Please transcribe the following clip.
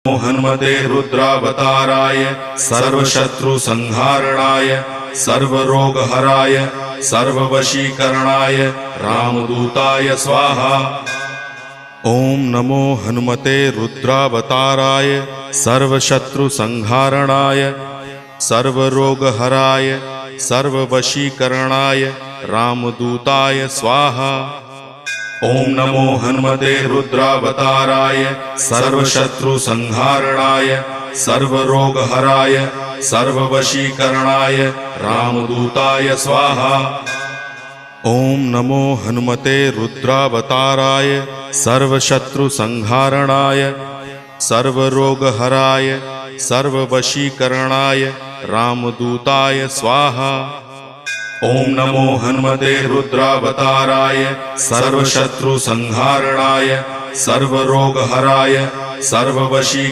हनुमते रुद्रावताराय सर्वशत्रुसंहारणाय सर्वरोगहराय सर्ववशीकरणाय रामदूताय स्वाहा। ओम नमो हनुमते रुद्रावताराय सर्वशत्रुसंहारणाय सर्वरोगहराय सर्ववशीकरणाय रामदूताय स्वाहा। ओम नमो हनुमते रुद्रावताराय सर्वशत्रुसंहारणाय सर्वरोगहराय सर्ववशीकरणाय रामदूताय स्वाहा। ओम नमो हनुमते रुद्रावताराय सर्वशत्रुसंहारणाय सर्वरोगहराय सर्ववशीकरणाय रामदूताय स्वाहा। ओम नमो हनुमते रुद्रावताराय सर्वशत्रुसंहारणाय सर्वरोगहराय सर्ववशीकरणाय